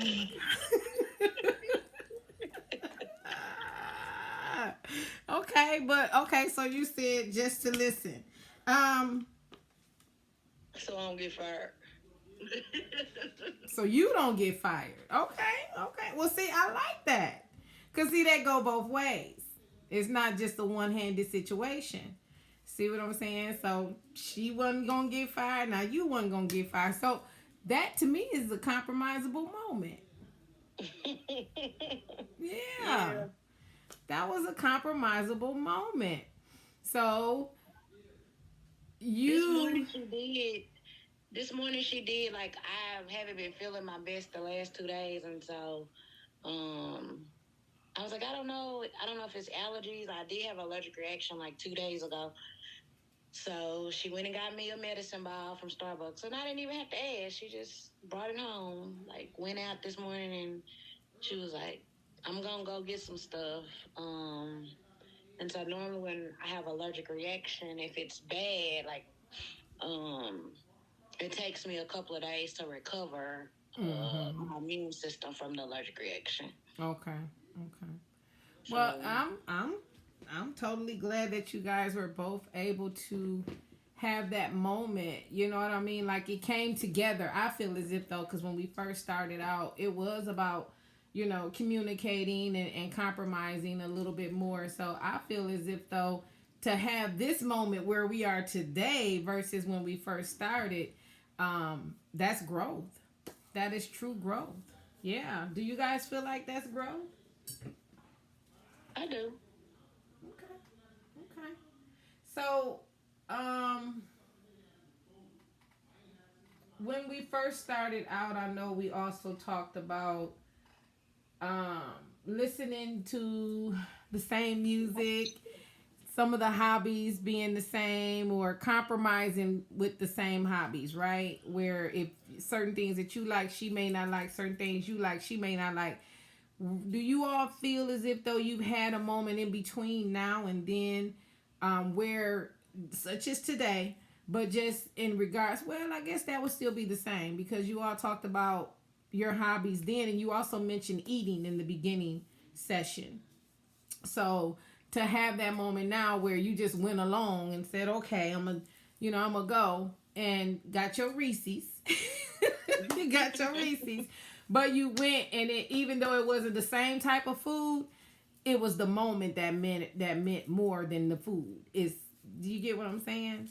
Oh my God. Okay, but okay, so you said just to listen. Um, So I don't get fired. so you don't get fired. Okay, okay. Well, see, I like that. Cause see, that go both ways. It's not just a one-handed situation. See what I'm saying? So she wasn't gonna get fired. Now you wasn't gonna get fired. So that to me is a compromisable moment. Yeah, Yeah. that was a compromisable moment. So This you, morning she did. This morning she did. Like I haven't been feeling my best the last 2 days, and so um, I was like, I don't know. I don't know if it's allergies. I did have an allergic reaction like 2 days ago. So she went and got me a medicine ball from Starbucks, and I didn't even have to ask. She just brought it home. Like went out this morning, and she was like, "I'm gonna go get some stuff." And so normally when I have allergic reaction, if it's bad, like um, it takes me a couple of days to recover mm-hmm. my immune system from the allergic reaction. Okay, okay. Well, So I'm totally glad that you guys were both able to have that moment. You know what I mean? Like it came together. I feel as if though, because when we first started out, it was about communicating and compromising a little bit more. So I feel as if though to have this moment where we are today versus when we first started, that's growth. That is true growth. Yeah. Do you guys feel like that's growth? I do. Okay. Okay. So, um, when we first started out, I know we also talked about um, listening to the same music, some of the hobbies being the same, or compromising with the same hobbies, right? Where if certain things that you like, she may not like, certain things you like, she may not like. Do you all feel as if though you've had a moment in between now and then where, such as today, but just in regards, well, I guess that would still be the same because you all talked about your hobbies then, and you also mentioned eating in the beginning session. So to have that moment now where you just went along and said, okay, I'm gonna go and got your Reese's, you got your Reese's, but you went and even though it wasn't the same type of food, it was the moment that meant more than the food. Is Do you get what I'm saying?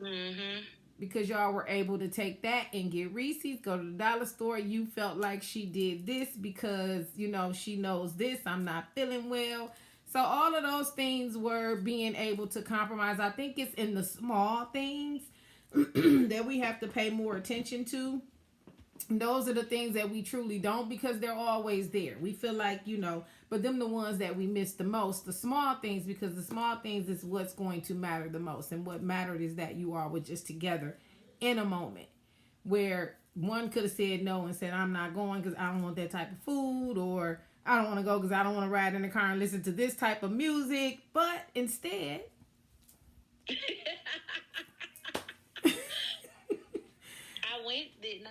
Mm-hmm. Because y'all were able to take that and get Reese's, go to the dollar store. You felt like she did this because, she knows this. I'm not feeling well. So all of those things were being able to compromise. I think it's in the small things that we have to pay more attention to. Those are the things that we truly don't because they're always there. We feel like, but them the ones that we miss the most, the small things, because the small things is what's going to matter the most. And what mattered is that you all were just together in a moment where one could have said no and said, I'm not going because I don't want that type of food, or I don't want to go because I don't want to ride in the car and listen to this type of music. But instead, I went, didn't I?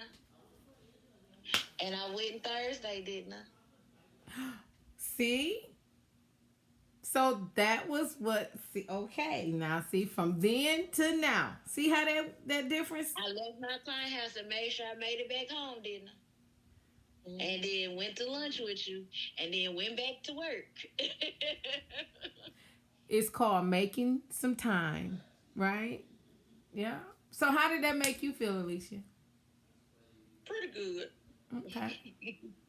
And I went Thursday, didn't I? see, so that was what. See, okay, now see from then to now. See how that difference. I left my client house and made sure I made it back home, didn't I? And then went to lunch with you, and then went back to work. It's called making some time, right? Yeah. So how did that make you feel, Alicia? Pretty good. Okay.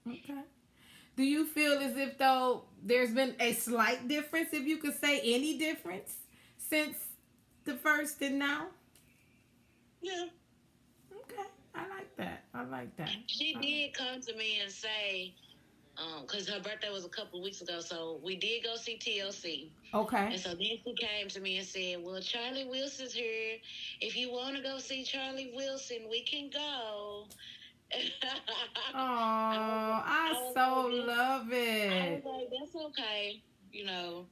Okay. Do you feel as if though there's been a slight difference, if you could say any difference, since the first and now? Yeah. Okay. I like that. I like that. She did come to me and say, because her birthday was a couple of weeks ago, so we did go see TLC. Okay. And so then she came to me and said, well, Charlie Wilson's here. If you want to go see Charlie Wilson, we can go. Oh, I was, I I was like, so love I was it. like, that's okay, you know.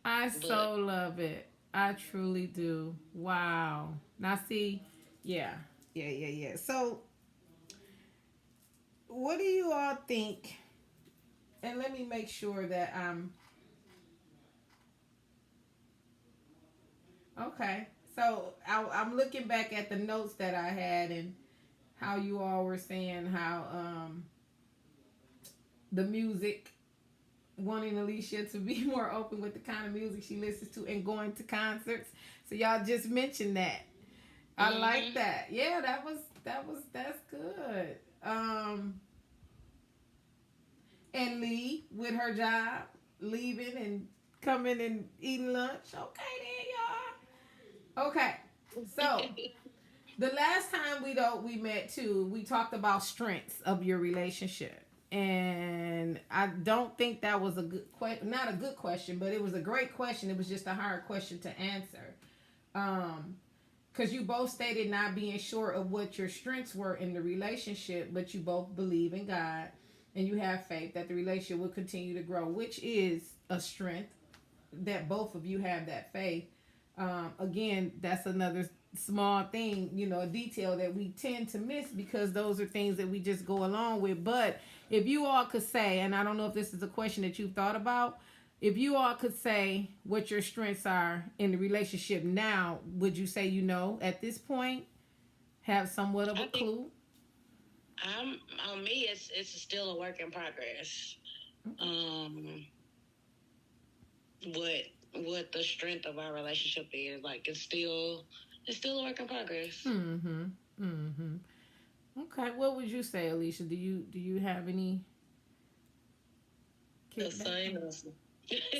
I But so love it. I truly do. Wow. Now see, yeah. Yeah, yeah, yeah. So what do you all think? And let me make sure that I'm okay. So I'm looking back at the notes that I had and how you all were saying how the music, wanting Alicia to be more open with the kind of music she listens to and going to concerts. So y'all just mentioned that. I like that. Yeah, that's good. And Lee with her job, leaving and coming and eating lunch. Okay then, y'all. Okay. So the last time we met too, we talked about strengths of your relationship. And I don't think that was a good not a good question, but it was a great question. It was just a hard question to answer. Because you both stated not being sure of what your strengths were in the relationship, but you both believe in God and you have faith that the relationship will continue to grow, which is a strength that both of you have that faith. Again, that's another small thing, a detail that we tend to miss because those are things that we just go along with. But if you all could say, and I don't know if this is a question that you've thought about, if you all could say what your strengths are in the relationship now, would you say at this point have somewhat of a clue? On me, it's still a work in progress. What the strength of our relationship is, like it's still a work in progress. Okay, what would you say, Alicia? Do you have any? The same answer.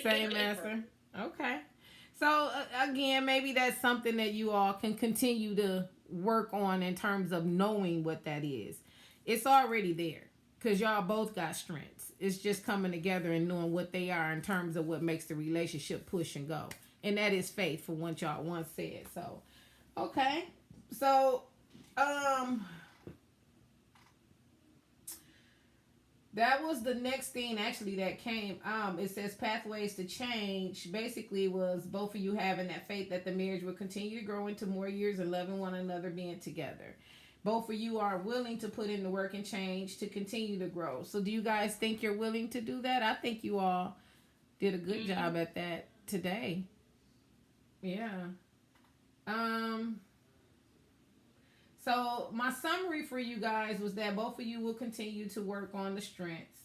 Same answer. Okay. So again, maybe that's something that you all can continue to work on in terms of knowing what that is. It's already there because y'all both got strengths. It's just coming together and knowing what they are in terms of what makes the relationship push and go. And that is faith, for what y'all once said. So, okay. So, that was the next thing actually that came. It says pathways to change. Basically, was both of you having that faith that the marriage will continue to grow into more years and loving one another, being together. Both of you are willing to put in the work and change to continue to grow. So, do you guys think you're willing to do that? I think you all did a good job at that today. Yeah. So my summary for you guys was that both of you will continue to work on the strengths,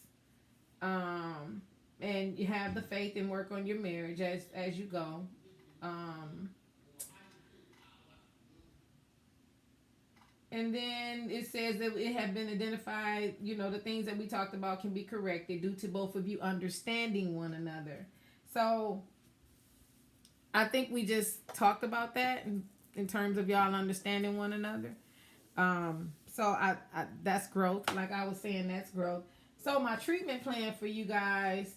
and you have the faith and work on your marriage as you go. And then it says that it had been identified, the things that we talked about can be corrected due to both of you understanding one another. So I think we just talked about that in terms of y'all understanding one another. So I that's growth. Like I was saying, that's growth. So my treatment plan for you guys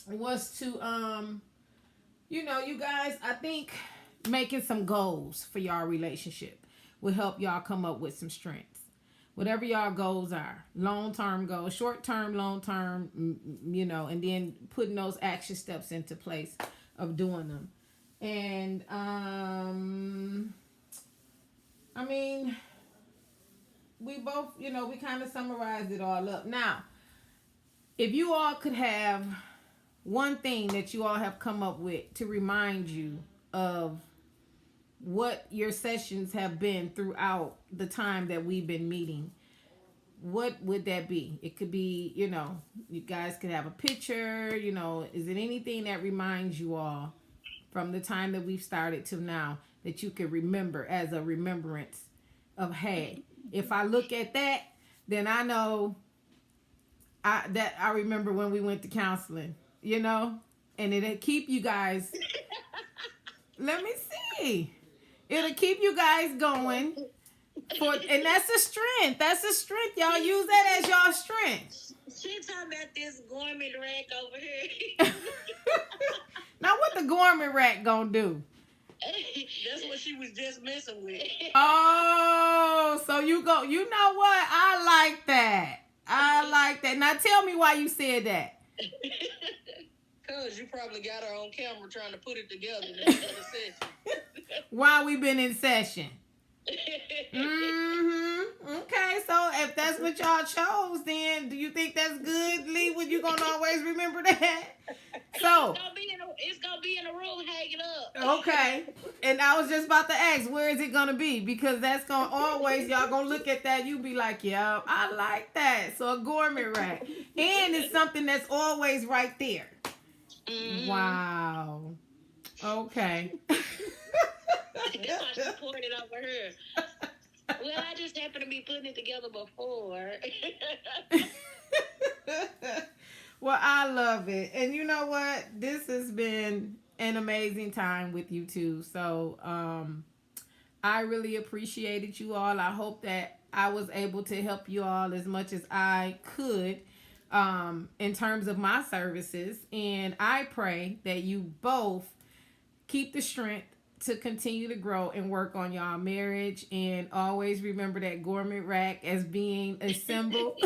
was to, you guys, I think making some goals for y'all relationship will help y'all come up with some strengths. Whatever y'all goals are, long-term goals, short-term, long-term, and then putting those action steps into place of doing them. And, I mean, we both, we kind of summarized it all up. Now, if you all could have one thing that you all have come up with to remind you of what your sessions have been throughout the time that we've been meeting, what would that be? It could be, you guys could have a picture, is it anything that reminds you all from the time that we've started till now that you could remember as a remembrance of, hey, if I look at that, then I know that I remember when we went to counseling, and it'll keep you guys, let me see. It'll keep you guys going. And that's a strength. That's a strength. Y'all use that as y'all strength. She talking about this Gourmet rack over here. Now what the Gourmet rack gonna do? That's what she was just messing with. Oh, so you go. You know what? I like that. Now tell me why you said that. Cause you probably got her on camera trying to put it together in the session. While we been in session. Okay, so what y'all chose, then do you think that's good, Lee? Would you gonna always remember that? So it's gonna be in a room hanging up. okay. And I was just about to ask, where is it gonna be? Because that's gonna always, y'all gonna look at that, you be like, yeah, I like that. So a gourmet rack. And it's something that's always right there. Mm-hmm. Wow. Okay. That's why she poured it over her. Well, I just happened to be putting it together before. Well, I love it. And you know what? This has been an amazing time with you two. So I really appreciated you all. I hope that I was able to help you all as much as I could in terms of my services. And I pray that you both keep the strength to continue to grow and work on y'all marriage, and always remember that gourmet rack as being a symbol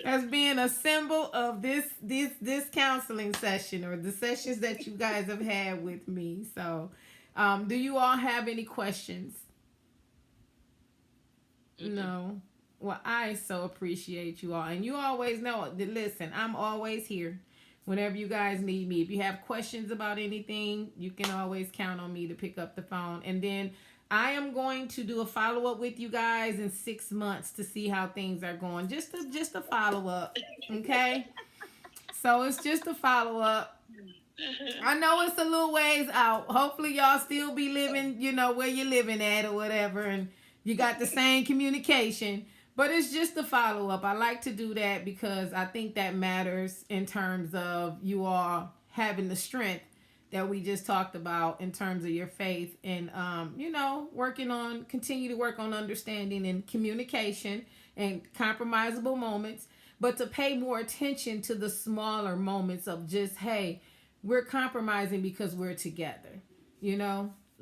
as being a symbol of this counseling session, or the sessions that you guys have had with me. So do you all have any questions? No. Well, I so appreciate you all, and you always know that, listen, I'm always here whenever you guys need me. If you have questions about anything, you can always count on me to pick up the phone. And then I am going to do a follow-up with you guys in 6 months to see how things are going. Just a follow-up, okay? So it's just a follow-up. I know it's a little ways out. Hopefully y'all still be living, where you're living at or whatever, and you got the same communication. But it's just a follow-up. I like to do that because I think that matters in terms of you all having the strength that we just talked about in terms of your faith, and, continue to work on understanding and communication and compromisable moments, but to pay more attention to the smaller moments of just, hey, we're compromising because we're together.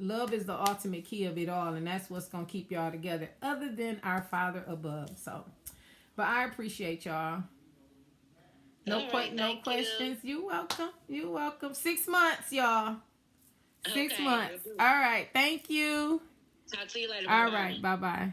Love is the ultimate key of it all, and that's what's going to keep y'all together, other than our Father above. So, but I appreciate y'all. No questions. You. You're welcome. 6 months, y'all. 6 months. All right. Thank you. Talk to you later. All right. Bye-bye.